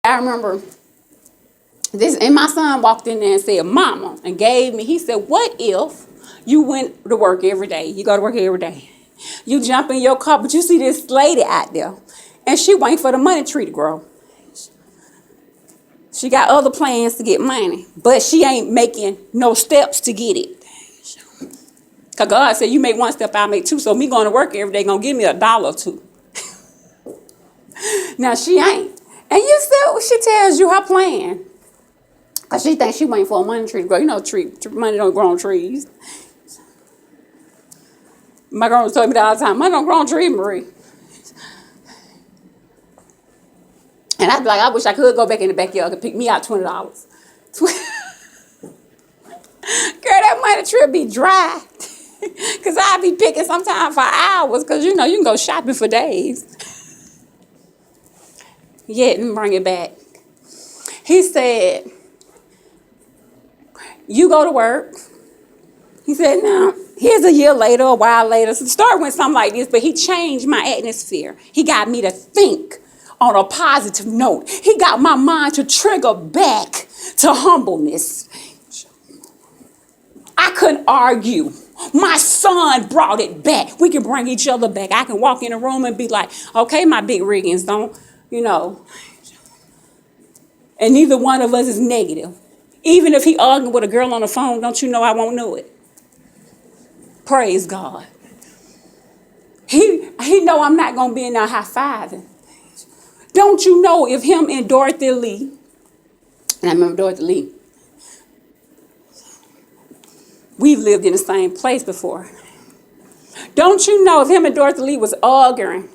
I remember this, and my son walked in there and said, "Mama," and gave me. He said, "What if you went to work every day? You go to work every day. You jump in your car, but you see this lady out there, and she waiting for the money tree to grow. She got other plans to get money, but she ain't making no steps to get it. Cause God said, you make one step, I make two. So me going to work every day gonna give me $1 or two. Now she ain't. And you still, she tells you her plan. Cause she thinks she waiting for a money tree to grow. You know, money don't grow on trees. My grandma told me that all the time. Money don't grow on trees, Marie. And I'd be like, I wish I could go back in the backyard and pick me out $20. Girl, that money tree be dry. Because I be picking sometimes for hours. Because, you know, you can go shopping for days. Yeah, let me bring it back. He said, you go to work. He said, now, here's a year later, a while later. So the story went something like this, but he changed my atmosphere. He got me to think on a positive note. He got my mind to trigger back to humbleness. I couldn't argue. My son brought it back. We can bring each other back. I can walk in a room and be like, okay, my big riggins, don't, you know. And neither one of us is negative. Even if he arguing with a girl on the phone, don't you know I won't know it? Praise God. He know I'm not going to be in there high-fiving. Don't you know if him and Dorothy Lee, and I remember Dorothy Lee, we've lived in the same place before. Don't you know if him and Dorothy Lee was arguing,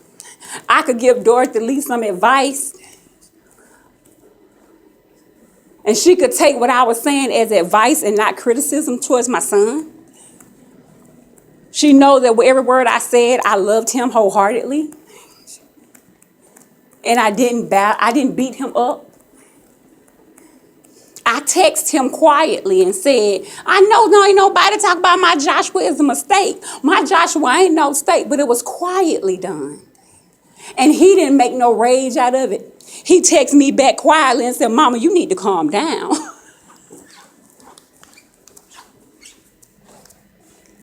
I could give Dorothy Lee some advice, and she could take what I was saying as advice and not criticism towards my son. She knows that with every word I said, I loved him wholeheartedly. And I didn't beat him up. I texted him quietly and said, I know no ain't nobody talk about my Joshua is a mistake. My Joshua ain't no mistake, but it was quietly done. And he didn't make no rage out of it. He texted me back quietly and said, Mama, you need to calm down.